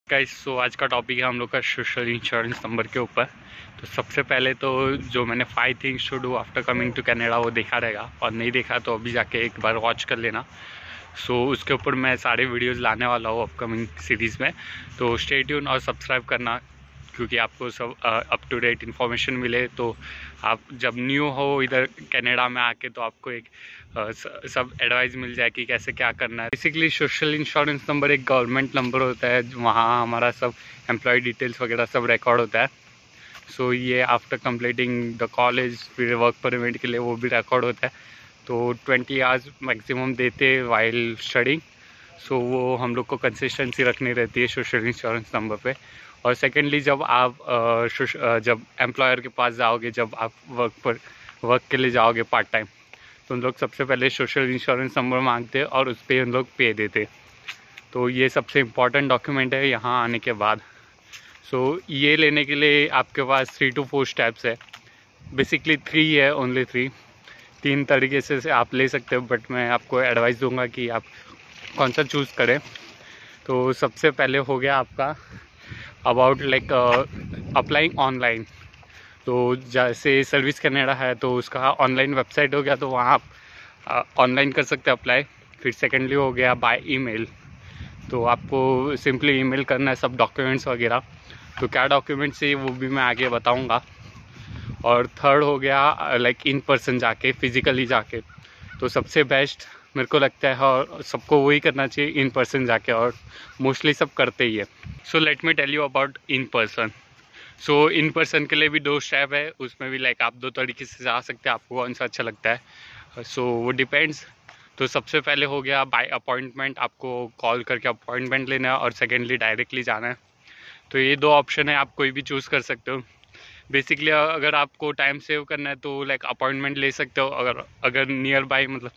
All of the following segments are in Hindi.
गाइस सो आज का टॉपिक है हम लोग का सोशल इंश्योरेंस नंबर के ऊपर। तो सबसे पहले तो जो मैंने 5 things to do after coming to Canada वो देखा रहेगा, और नहीं देखा तो अभी जाके एक बार वॉच कर लेना। सो उसके ऊपर मैं सारे वीडियोस लाने वाला हूँ अपकमिंग सीरीज़ में, तो स्टे ट्यून और सब्सक्राइब करना, क्योंकि आपको सब अप टू डेट इन्फॉर्मेशन मिले। तो आप जब न्यू हो इधर कनाडा में आके तो आपको एक सब एडवाइस मिल जाए कि कैसे क्या करना है। बेसिकली सोशल इंश्योरेंस नंबर एक गवर्नमेंट नंबर होता है, वहाँ हमारा सब एम्प्लॉय डिटेल्स वगैरह सब रिकॉर्ड होता है। सो ये आफ्टर कंप्लीटिंग द कॉलेज फिर वर्क परमिट के लिए वो भी रिकॉर्ड होता है। तो 20 आवर्स मैक्सिमम देते वाइल स्टडिंग। सो वो हम लोग को कंसिस्टेंसी रखनी रहती है सोशल इंश्योरेंस नंबर पे। और सेकेंडली जब आप जब एम्प्लॉयर के पास जाओगे, जब आप वर्क के लिए जाओगे पार्ट टाइम, तो उन लोग सबसे पहले सोशल इंश्योरेंस नंबर मांगते हैं और उस पर उन लोग पे देते। तो ये सबसे इम्पॉर्टेंट डॉक्यूमेंट है यहाँ आने के बाद। सो ये लेने के लिए आपके पास 3 to 4 स्टेप्स है। बेसिकली 3 है, ओनली 3 तरीके से आप ले सकते हो, बट मैं आपको एडवाइस दूंगा कि आप कौन सा चूज़ करें। तो सबसे पहले हो गया आपका अबाउट लाइक अप्लाइंग ऑनलाइन। तो जैसे सर्विस कनाडा है तो उसका ऑनलाइन वेबसाइट हो गया, तो वहाँ आप ऑनलाइन कर सकते हैं अप्लाई। फिर सेकेंडली हो गया बाय ईमेल। तो आपको सिंपली ईमेल करना है सब डॉक्यूमेंट्स वगैरह। तो क्या डॉक्यूमेंट्स है वो भी मैं आगे बताऊंगा। और थर्ड हो गया लाइक इन पर्सन जाके, फिज़िकली जाके। तो सबसे बेस्ट मेरे को लगता है और सबको वही करना चाहिए, इन पर्सन जाके, और मोस्टली सब करते ही है। So let me tell you about in person. So in person के लिए भी 2 स्टेप है, उसमें भी लाइक आप 2 तरीके से जा सकते हैं, आपको कौन सा अच्छा लगता है। सो वो डिपेंड्स। तो सबसे पहले हो गया बाय अपॉइंटमेंट, आपको कॉल करके अपॉइंटमेंट लेना है, और सेकेंडली डायरेक्टली जाना है। तो ये 2 ऑप्शन है, आप कोई भी चूज़ कर सकते हो। बेसिकली अगर आपको टाइम सेव करना है तो लाइक अपॉइंटमेंट ले सकते हो। अगर नियर बाय मतलब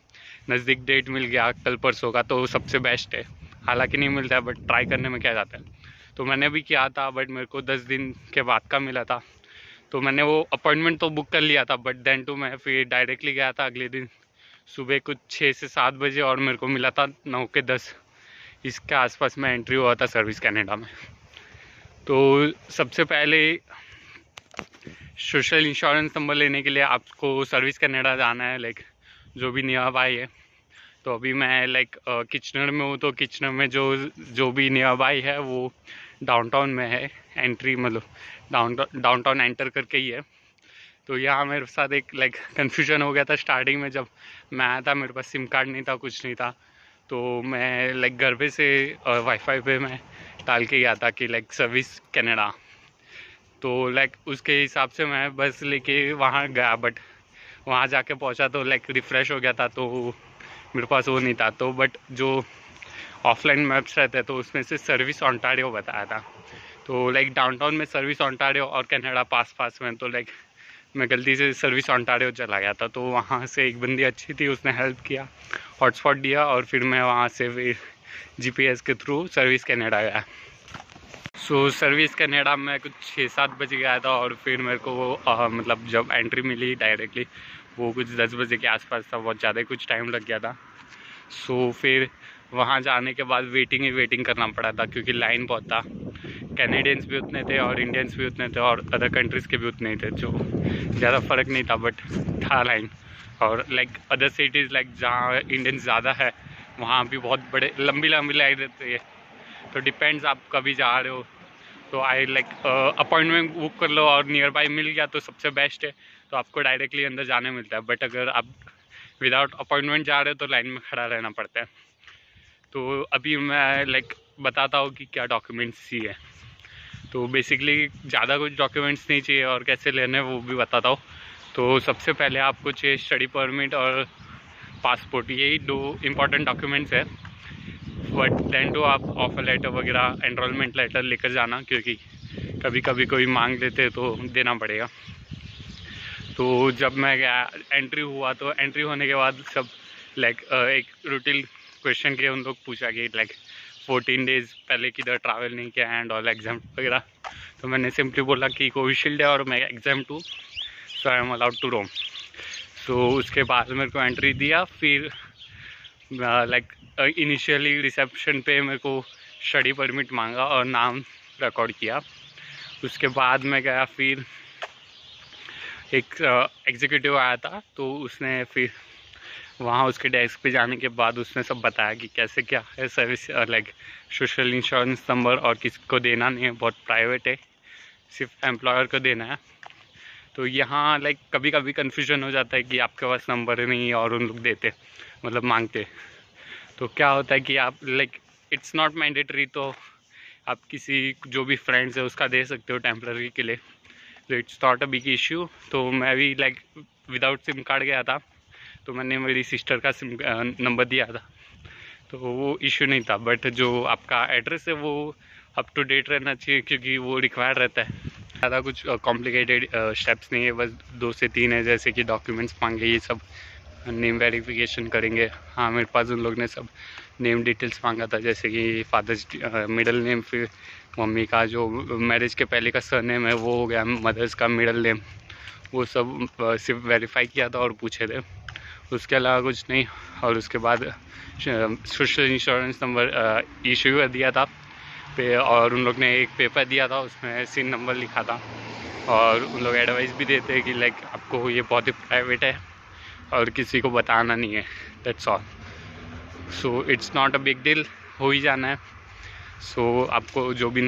नज़दीक डेट मिल गया कल परसों का तो सबसे बेस्ट है। हालांकि नहीं मिलता है, बट ट्राई करने में क्या जाता है। तो मैंने भी किया था, बट मेरे को 10 दिन के बाद का मिला था। तो मैंने वो अपॉइंटमेंट तो बुक कर लिया था, बट देन टू मैं फिर डायरेक्टली गया था अगले दिन सुबह कुछ 6 से 7 बजे, और मेरे को मिला था 9 के 10 इसके आसपास में एंट्री हुआ था सर्विस कनाडा में। तो सबसे पहले सोशल इंश्योरेंस नंबर लेने के लिए आपको सर्विस कनाडा जाना है, लाइक जो भी नियर बाय है। तो अभी मैं लाइक किचनर में हूँ, तो किचनर में जो भी नियर बाय है वो डाउनटाउन में है। एंट्री मतलब डाउनटाउन एंटर करके ही है। तो यहाँ मेरे साथ एक लाइक कन्फ्यूजन हो गया था स्टार्टिंग में। जब मैं आया था मेरे पास सिम कार्ड नहीं था, कुछ नहीं था। तो मैं लाइक घर पे से वाईफाई पे मैं डाल के गया था कि लाइक सर्विस कनाडा। तो लाइक उसके हिसाब से मैं बस लेके वहाँ गया, बट वहाँ जाके पहुँचा तो लाइक रिफ़्रेश हो गया था, तो मेरे पास वो नहीं था। तो बट जो ऑफलाइन मैप्स रहते हैं तो उसमें से सर्विस ओंटारियो बताया था। तो लाइक डाउनटाउन में सर्विस ओंटारियो और कनाडा पास में। तो लाइक मैं गलती से सर्विस ओंटारियो चला गया था। तो वहाँ से एक बंदी अच्छी थी, उसने हेल्प किया, हॉटस्पॉट दिया, और फिर मैं वहाँ से फिर GPS के थ्रू सर्विस कनाडा गया। सो सर्विस कनाडा में कुछ 6-7 बजे गया था, और फिर मेरे को मतलब जब एंट्री मिली डायरेक्टली वो कुछ 10 बजे के आसपास था। बहुत ज़्यादा कुछ टाइम लग गया था। सो फिर वहाँ जाने के बाद वेटिंग करना पड़ा था, क्योंकि लाइन बहुत था। कैनेडियंस भी उतने थे और इंडियंस भी उतने थे और अदर कंट्रीज़ के भी उतने ही थे। जो ज़्यादा फ़र्क नहीं था, बट था लाइन। और लाइक अदर सिटीज़ लाइक जहाँ इंडियंस ज़्यादा है वहाँ भी बहुत बड़े लंबी लाइन रहती है। तो डिपेंड्स आप कभी जा रहे हो। तो आई लाइक अपॉइंटमेंट बुक कर लो, और नियर बाय मिल गया तो सबसे बेस्ट है। तो आपको डायरेक्टली अंदर जाने मिलता है। बट अगर आप विदाउट अपॉइंटमेंट जा रहे हो तो लाइन में खड़ा रहना पड़ता है। तो अभी मैं लाइक बताता हूँ कि क्या डॉक्यूमेंट्स चाहिए। तो बेसिकली ज़्यादा कुछ डॉक्यूमेंट्स नहीं चाहिए, और कैसे लेने वो भी बताता हूँ। तो सबसे पहले आपको चाहिए स्टडी परमिट और पासपोर्ट, यही 2 इम्पॉर्टेंट डॉक्यूमेंट्स है। बट देन तो आप ऑफर लेटर वगैरह, एनरोलमेंट लेटर लेकर जाना, क्योंकि कभी कभी कोई मांग लेते तो देना पड़ेगा। तो जब मैं गया एंट्री हुआ, तो एंट्री होने के बाद सब लाइक एक रूटीन क्वेश्चन के उन लोग पूछा कि लाइक 14 डेज़ पहले किधर ट्रैवल नहीं किया एंड ऑल एग्जाम वगैरह। तो मैंने सिंपली बोला कि कोविशील्ड है और मैं exam too, so I am allowed to roam. तो उसके बाद मेरे को एंट्री दिया। फिर लाइक इनिशियली रिसेप्शन पे मेरे को स्टडी परमिट मांगा और नाम रिकॉर्ड किया। उसके बाद मैं गया, फिर एक एग्जीक्यूटिव आया था, तो उसने फिर वहाँ उसके डेस्क पे जाने के बाद उसने सब बताया कि कैसे क्या है service, like social insurance number और किसको देना नहीं है, बहुत प्राइवेट है, सिर्फ एम्प्लॉयर को देना है। तो यहाँ लाइक कभी कभी कन्फ्यूजन हो जाता है कि आपके पास नंबर नहीं है और उन लोग देते, मतलब मांगते। तो क्या होता है कि आप लाइक इट्स नॉट मैंडेटरी, तो आप किसी जो भी फ्रेंड्स है उसका दे सकते हो टेम्पररी के लिए, तो it's not a big issue. तो मैं भी लाइक विदाउट सिम कार्ड गया था, तो मैंने मेरी सिस्टर का सिम नंबर दिया था, तो वो इशू नहीं था। बट जो आपका एड्रेस है वो अप टू डेट रहना चाहिए, क्योंकि वो रिक्वायर्ड रहता है। ज़्यादा कुछ कॉम्प्लिकेटेड स्टेप्स नहीं है, बस 2 से 3 है, जैसे कि डॉक्यूमेंट्स मांगे, ये सब नेम वेरिफिकेशन करेंगे। हाँ, मेरे पास उन लोग ने सब नेम डिटेल्स मांगा था, जैसे कि फादर्स मिडल नेम, फिर मम्मी का जो मैरिज के पहले का सरनेम है वो हो गया, मदर्स का मिडल नेम, वो सब सिर्फ वेरीफाई किया था और पूछे थे, उसके अलावा कुछ नहीं। और उसके बाद सोशल इंश्योरेंस नंबर इशू कर दिया था पे, और उन लोग ने एक पेपर दिया था, उसमें सिन नंबर लिखा था। और उन लोग एडवाइस भी देते हैं कि लाइक आपको ये बहुत ही प्राइवेट है और किसी को बताना नहीं है, that's all. So it's not a big deal, हो ही जाना है। सो आपको जो भी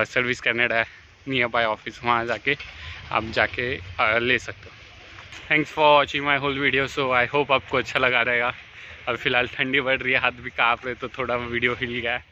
सर्विस कनाडा है नियर बाय ऑफिस, वहाँ जाके आप जाके ले सकते हो। Thanks for watching my whole video. So I hope आपको अच्छा लगा रहेगा। अब फिलहाल ठंडी बढ़ रही है, हाथ भी काँप रहे, तो थोड़ा वीडियो हिल गया है।